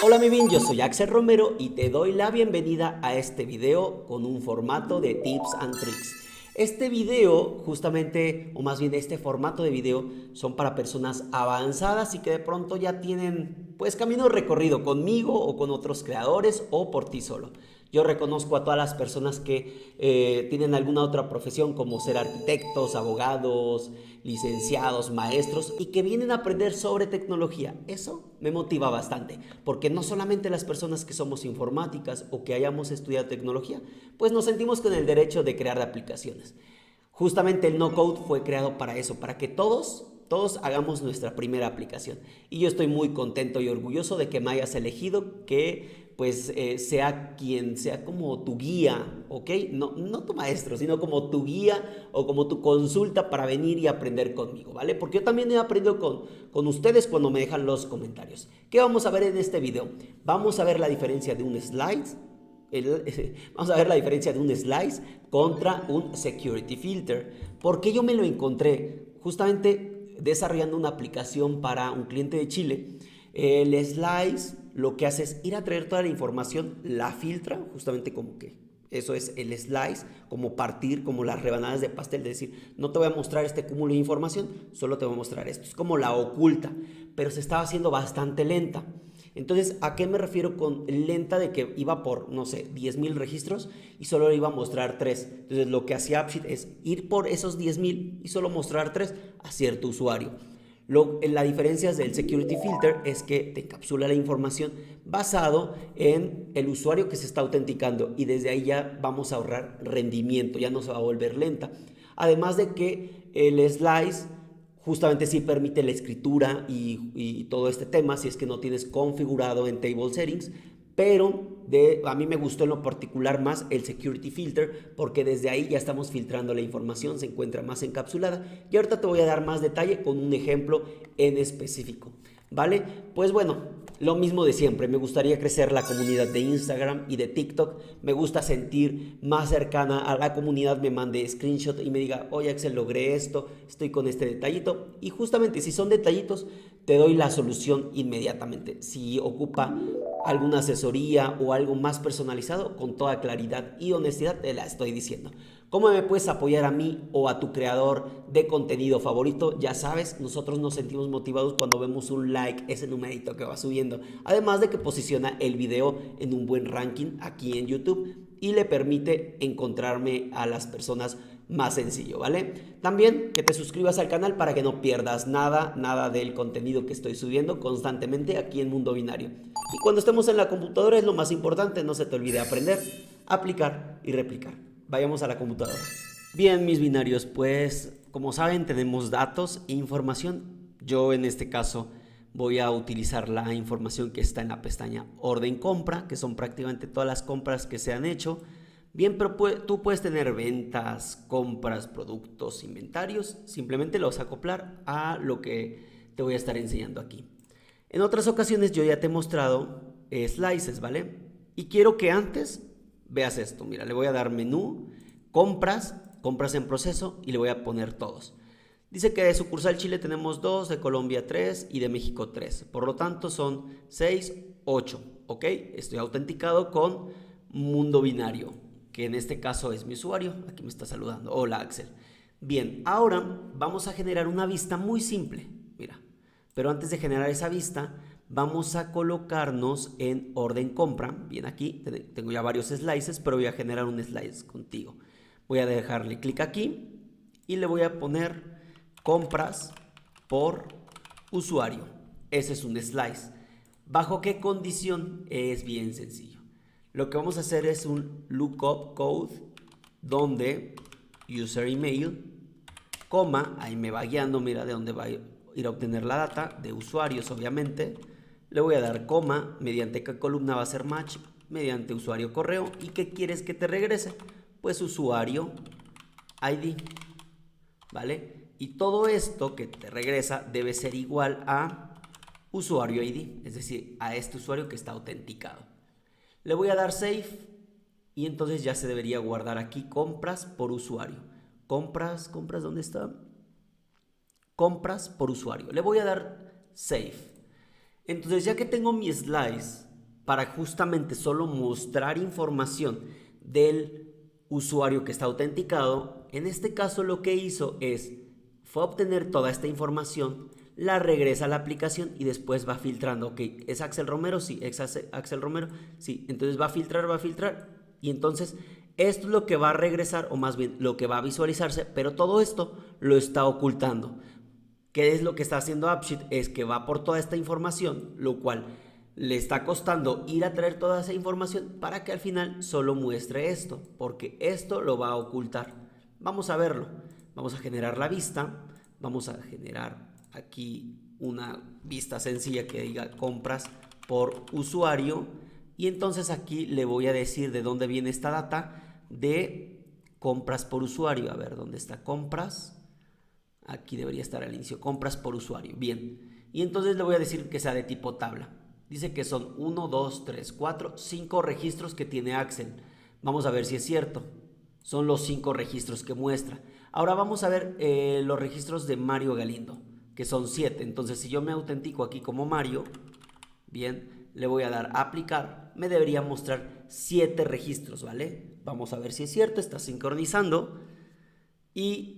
Hola mi bien, yo soy Axel Romero y te doy la bienvenida a este video con un formato de tips and tricks. Este video, justamente, o más bien este formato de video, son para personas avanzadas y que de pronto ya tienen pues camino recorrido conmigo o con otros creadores o por ti solo. Yo reconozco a todas las personas que tienen alguna otra profesión como ser arquitectos, abogados, licenciados, maestros y que vienen a aprender sobre tecnología. Eso me motiva bastante, porque no solamente las personas que somos informáticas o que hayamos estudiado tecnología, pues nos sentimos con el derecho de crear aplicaciones. Justamente el no code fue creado para eso, para que todos hagamos nuestra primera aplicación. Y yo estoy muy contento y orgulloso de que me hayas elegido, que pues sea quien sea como tu guía, ¿ok? No tu maestro, sino como tu guía o como tu consulta para venir y aprender conmigo, ¿vale? Porque yo también he aprendido con ustedes cuando me dejan los comentarios. ¿Qué vamos a ver en este video? Vamos a ver la diferencia de un slide. Vamos a ver la diferencia de un slice contra un security filter. Porque yo me lo encontré justamente desarrollando una aplicación para un cliente de Chile. El slice lo que hace es ir a traer toda la información, la filtra, justamente como que eso es el slice, como partir, como las rebanadas de pastel, de decir, no te voy a mostrar este cúmulo de información, solo te voy a mostrar esto. Es como la oculta, pero se estaba haciendo bastante lenta. Entonces, ¿a qué me refiero con lenta? De que iba por, no sé, 10,000 registros y solo le iba a mostrar 3. Entonces, lo que hacía AppSheet es ir por esos 10,000 y solo mostrar 3 a cierto usuario. La diferencia del security filter es que te encapsula la información basado en el usuario que se está autenticando y desde ahí ya vamos a ahorrar rendimiento, ya no se va a volver lenta. Además de que el slice justamente sí permite la escritura y todo este tema si es que no tienes configurado en table settings, pero a mí me gustó en lo particular más el security filter porque desde ahí ya estamos filtrando la información, se encuentra más encapsulada y ahorita te voy a dar más detalle con un ejemplo en específico, ¿vale? Pues bueno, lo mismo de siempre, me gustaría crecer la comunidad de Instagram y de TikTok, me gusta sentir más cercana a la comunidad, me mande screenshot y me diga, oye Axel, logré esto, estoy con este detallito y justamente si son detallitos te doy la solución inmediatamente. Si ocupa alguna asesoría o algo más personalizado, con toda claridad y honestidad te la estoy diciendo. ¿Cómo me puedes apoyar a mí o a tu creador de contenido favorito? Ya sabes, nosotros nos sentimos motivados cuando vemos un like, ese numerito que va subiendo. Además de que posiciona el video en un buen ranking aquí en YouTube y le permite encontrarme a las personas más sencillo, ¿vale? También que te suscribas al canal para que no pierdas nada del contenido que estoy subiendo constantemente aquí en Mundo Binario. Y cuando estemos en la computadora es lo más importante, no se te olvide aprender, aplicar y replicar. Vayamos a la computadora. Bien, mis binarios, pues como saben tenemos datos e información. Yo en este caso voy a utilizar la información que está en la pestaña orden compra, que son prácticamente todas las compras que se han hecho. Bien, pero tú puedes tener ventas, compras, productos, inventarios, simplemente los acoplar a lo que te voy a estar enseñando aquí. En otras ocasiones yo ya te he mostrado slices, ¿vale? Y quiero que antes veas esto. Mira, le voy a dar menú, compras, compras en proceso y le voy a poner todos. Dice que de sucursal Chile tenemos 2, de Colombia 3 y de México 3. Por lo tanto son 6, 8. ¿Ok? Estoy autenticado con Mundo Binario, que en este caso es mi usuario. Aquí me está saludando. Hola Axel. Bien, ahora vamos a generar una vista muy simple. Mira, pero antes de generar esa vista, vamos a colocarnos en orden compra. Bien, aquí tengo ya varios slices, pero voy a generar un slice contigo. Voy a dejarle clic aquí y le voy a poner compras por usuario. Ese es un slice. ¿Bajo qué condición? Es bien sencillo. Lo que vamos a hacer es un lookup code donde user email, coma, ahí me va guiando, mira de dónde va a ir a obtener la data, de usuarios obviamente. Le voy a dar coma, mediante qué columna va a ser match, mediante usuario correo. ¿Y qué quieres que te regrese? Pues usuario ID, ¿vale? Y todo esto que te regresa debe ser igual a usuario ID, es decir, a este usuario que está autenticado. Le voy a dar save y entonces ya se debería guardar aquí compras por usuario. Compras, ¿dónde está? Compras por usuario. Le voy a dar save. Entonces ya que tengo mi slice para justamente solo mostrar información del usuario que está autenticado. En este caso lo que hizo fue a obtener toda esta información, la regresa a la aplicación y después va filtrando. Ok, ¿es Axel Romero? Sí. ¿Es Axel Romero? Sí. Entonces va a filtrar y entonces esto es lo que va a regresar, o más bien lo que va a visualizarse, pero todo esto lo está ocultando. ¿Qué es lo que está haciendo AppSheet? Es que va por toda esta información, lo cual le está costando ir a traer toda esa información para que al final solo muestre esto, porque esto lo va a ocultar. Vamos a verlo. Vamos a generar la vista. Vamos a generar aquí una vista sencilla que diga compras por usuario. Y entonces aquí le voy a decir de dónde viene esta data de compras por usuario. A ver, ¿dónde está compras? Aquí debería estar al inicio, compras por usuario. Bien, y entonces le voy a decir que sea de tipo tabla. Dice que son 1, 2, 3, 4, 5 registros que tiene Axel. Vamos a ver si es cierto. Son los 5 registros que muestra. Ahora vamos a ver los registros de Mario Galindo, que son 7. Entonces si yo me autentico aquí como Mario, bien, le voy a dar a aplicar. Me debería mostrar 7 registros, ¿vale? Vamos a ver si es cierto, está sincronizando. Y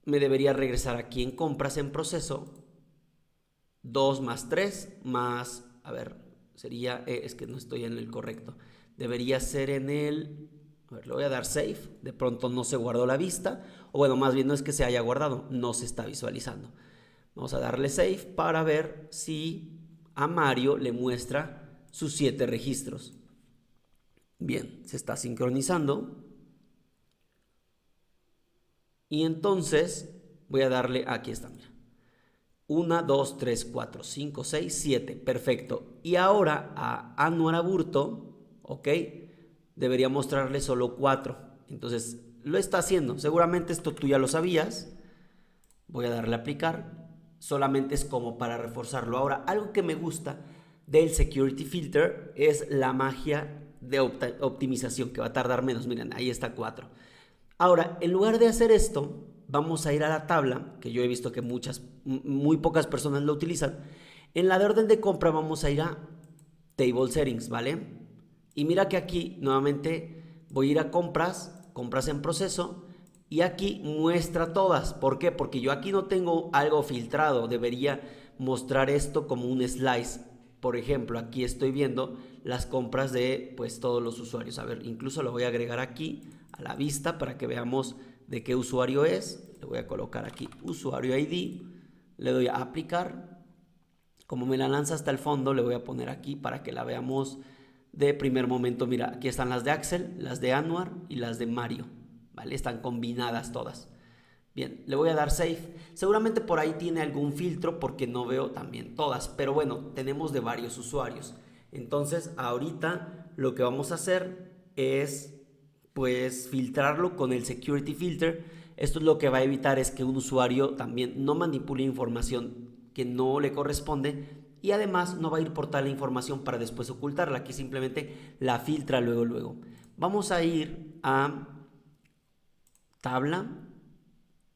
me debería regresar aquí en compras en proceso. 2 más 3 más, a ver, sería, es que no estoy en el correcto. Debería ser en el, a ver, le voy a dar save. De pronto no se guardó la vista. O bueno, más bien no es que se haya guardado, no se está visualizando. Vamos a darle save para ver si a Mario le muestra sus 7 registros. Bien, se está sincronizando. Y entonces voy a darle, aquí está, mira. 1, 2, 3, 4, 5, 6, 7. Perfecto. Y ahora a Anwar Aburto, ok, debería mostrarle solo 4. Entonces lo está haciendo. Seguramente esto tú ya lo sabías. Voy a darle a aplicar. Solamente es como para reforzarlo. Ahora, algo que me gusta del Security Filter es la magia de optimización, que va a tardar menos. Miren, ahí está 4. Ahora, en lugar de hacer esto, vamos a ir a la tabla, que yo he visto que muy pocas personas lo utilizan. En la de orden de compra vamos a ir a Table Settings, ¿vale? Y mira que aquí nuevamente voy a ir a compras, compras en proceso, y aquí muestra todas. ¿Por qué? Porque yo aquí no tengo algo filtrado, debería mostrar esto como un slice. Por ejemplo, aquí estoy viendo las compras de pues todos los usuarios. A ver, incluso lo voy a agregar aquí a la vista para que veamos de qué usuario es. Le voy a colocar aquí usuario ID, le doy a aplicar. Como me la lanza hasta el fondo, le voy a poner aquí para que la veamos de primer momento. Mira, aquí están las de Axel, las de Anwar y las de Mario, ¿vale? Están combinadas todas. Bien, le voy a dar save. Seguramente por ahí tiene algún filtro porque no veo también todas, pero bueno, tenemos de varios usuarios. Entonces ahorita lo que vamos a hacer es pues filtrarlo con el security filter. Esto es lo que va a evitar es que un usuario también no manipule información que no le corresponde, y además no va a ir por tal información para después ocultarla. Aquí simplemente la filtra luego. Vamos a ir a tabla,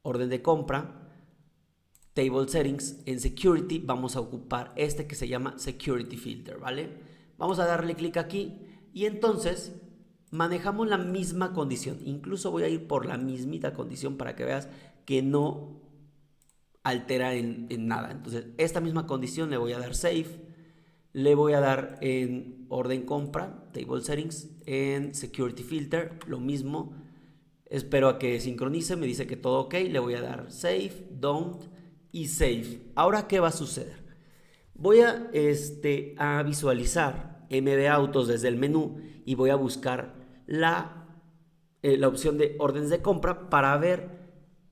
orden de compra, Table Settings. En Security vamos a ocupar este que se llama Security Filter, ¿vale? Vamos a darle clic aquí y entonces manejamos la misma condición. Incluso voy a ir por la mismita condición para que veas que no altera en nada. Entonces esta misma condición le voy a dar Save. Le voy a dar en orden compra, Table Settings, en Security Filter, lo mismo. Espero a que sincronice, me dice que todo ok, le voy a dar Save, Don't y Save. Ahora, ¿qué va a suceder? Voy a visualizar MD Autos desde el menú y voy a buscar la opción de órdenes de compra para ver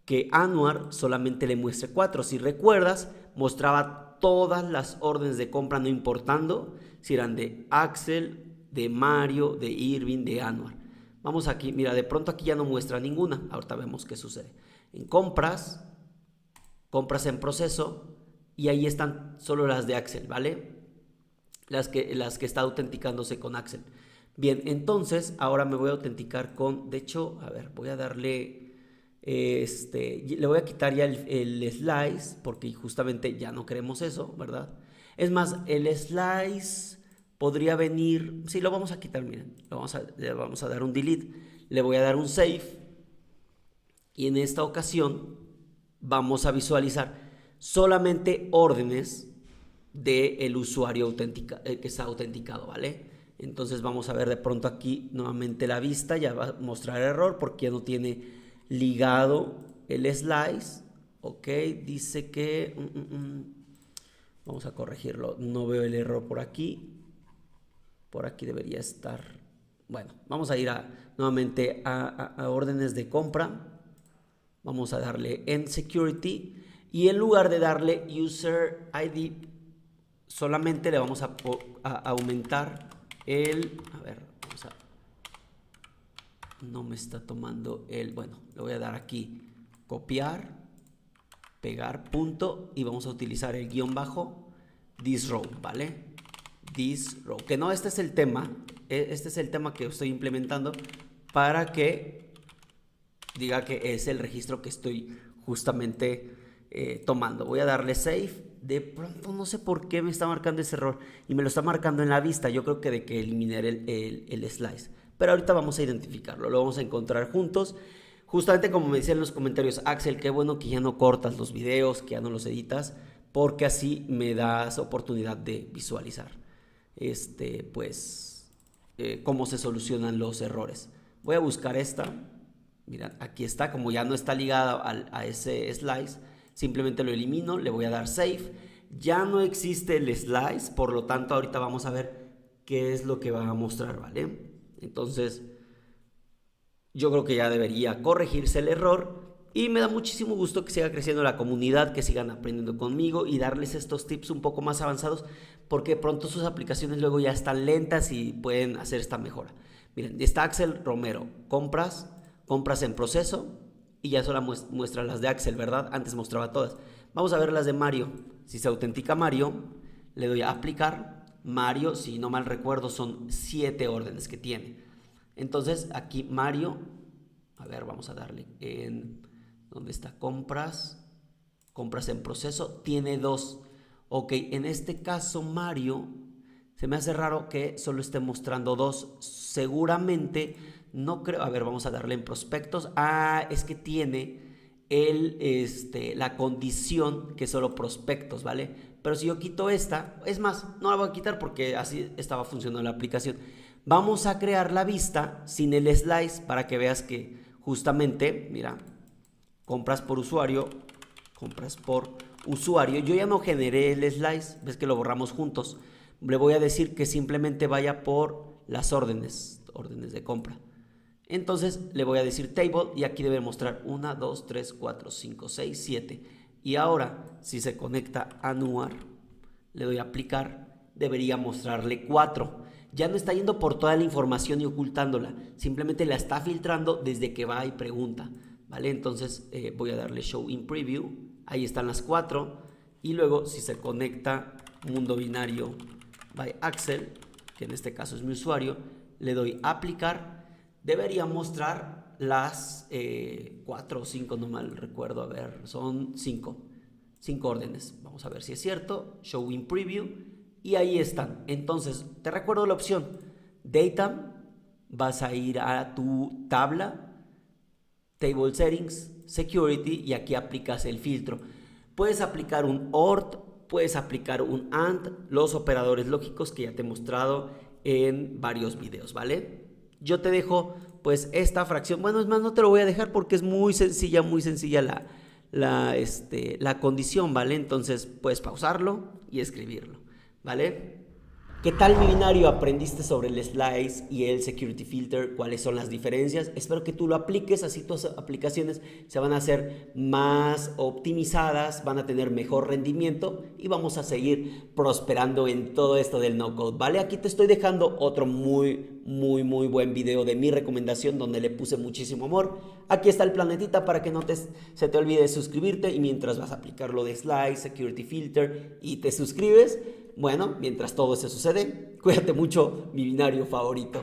que Anwar solamente le muestre 4. Si recuerdas, mostraba todas las órdenes de compra, no importando si eran de Axel, de Mario, de Irving, de Anwar. Vamos aquí, mira, de pronto aquí ya no muestra ninguna. Ahorita vemos qué sucede. En compras, compras en proceso, y ahí están solo las de Axel, ¿vale? Las que está autenticándose con Axel. Bien, entonces ahora me voy a autenticar con, de hecho, a ver, voy a darle, le voy a quitar ya el slice, porque justamente ya no queremos eso, ¿verdad? Es más, el slice podría venir, sí, lo vamos a quitar, miren, le vamos a dar un delete, le voy a dar un save y en esta ocasión vamos a visualizar solamente órdenes del usuario que está autenticado, ¿vale? Entonces vamos a ver de pronto aquí nuevamente la vista, ya va a mostrar error porque ya no tiene ligado el slice, ok, dice que vamos a corregirlo, no veo el error por aquí debería estar, bueno, vamos a ir nuevamente a órdenes de compra, vamos a darle en security y en lugar de darle user ID solamente le vamos a aumentar a ver, no me está tomando bueno, le voy a dar aquí, copiar, pegar, punto, y vamos a utilizar el guión bajo, this row, ¿vale? This row, que no, este es el tema que estoy implementando para que diga que es el registro que estoy justamente tomando. Voy a darle save. De pronto no sé por qué me está marcando ese error y me lo está marcando en la vista. Yo creo que de que eliminé el slice, pero ahorita vamos a identificarlo, lo vamos a encontrar juntos. Justamente como me decían en los comentarios, Axel, qué bueno que ya no cortas los videos, que ya no los editas, porque así me das oportunidad de visualizar cómo se solucionan los errores. Voy a buscar esta, mira, aquí está, como ya no está ligada a ese slice, simplemente lo elimino, le voy a dar save, ya no existe el slice, por lo tanto ahorita vamos a ver qué es lo que va a mostrar, ¿vale? Entonces yo creo que ya debería corregirse el error y me da muchísimo gusto que siga creciendo la comunidad, que sigan aprendiendo conmigo y darles estos tips un poco más avanzados, porque de pronto sus aplicaciones luego ya están lentas y pueden hacer esta mejora. Miren, está Axel Romero, compras en proceso, y ya solo muestra las de Axel, ¿verdad? Antes mostraba todas. Vamos a ver las de Mario. Si se autentica Mario, le doy a aplicar. Mario, si no mal recuerdo, son 7 órdenes que tiene. Entonces aquí Mario, a ver, vamos a darle en ¿dónde está? Compras en proceso, tiene 2. Ok, en este caso Mario, se me hace raro que solo esté mostrando 2. Seguramente, no creo, a ver, vamos a darle en prospectos. Es que tiene la condición que solo prospectos, ¿vale? Pero si yo quito esta, es más, no la voy a quitar porque así estaba funcionando la aplicación. Vamos a crear la vista sin el slice para que veas que justamente, mira, compras por usuario, yo ya no generé el slice, ves que lo borramos juntos. Le voy a decir que simplemente vaya por las órdenes de compra. Entonces le voy a decir table y aquí debe mostrar 1, 2, 3, 4, 5, 6, 7. Y ahora, si se conecta a Nuar, le doy a aplicar, debería mostrarle 4. Ya no está yendo por toda la información y ocultándola, simplemente la está filtrando desde que va y pregunta, ¿vale? Entonces voy a darle show in preview, ahí están las 4. Y luego si se conecta mundo binario by Axel, que en este caso es mi usuario, le doy a aplicar, debería mostrar las 4 o 5, no mal recuerdo, a ver, son 5 órdenes. Vamos a ver si es cierto, show in preview, y ahí están. Entonces, te recuerdo la opción, data, vas a ir a tu tabla, table settings, security, y aquí aplicas el filtro. Puedes aplicar un OR, puedes aplicar un AND, los operadores lógicos que ya te he mostrado en varios videos, ¿vale? Yo te dejo pues esta fracción, bueno, es más, no te lo voy a dejar porque es muy sencilla la condición, ¿vale? Entonces puedes pausarlo y escribirlo, ¿vale? ¿Qué tal, mi binario? ¿Aprendiste sobre el slice y el security filter? ¿Cuáles son las diferencias? Espero que tú lo apliques, así tus aplicaciones se van a hacer más optimizadas, van a tener mejor rendimiento y vamos a seguir prosperando en todo esto del no-code, ¿vale? Aquí te estoy dejando otro muy buen video de mi recomendación donde le puse muchísimo amor. Aquí está el planetita para que no se te olvide suscribirte, y mientras vas a aplicar lo de slice, security filter y te suscribes, bueno, mientras todo eso sucede, cuídate mucho, mi binario favorito.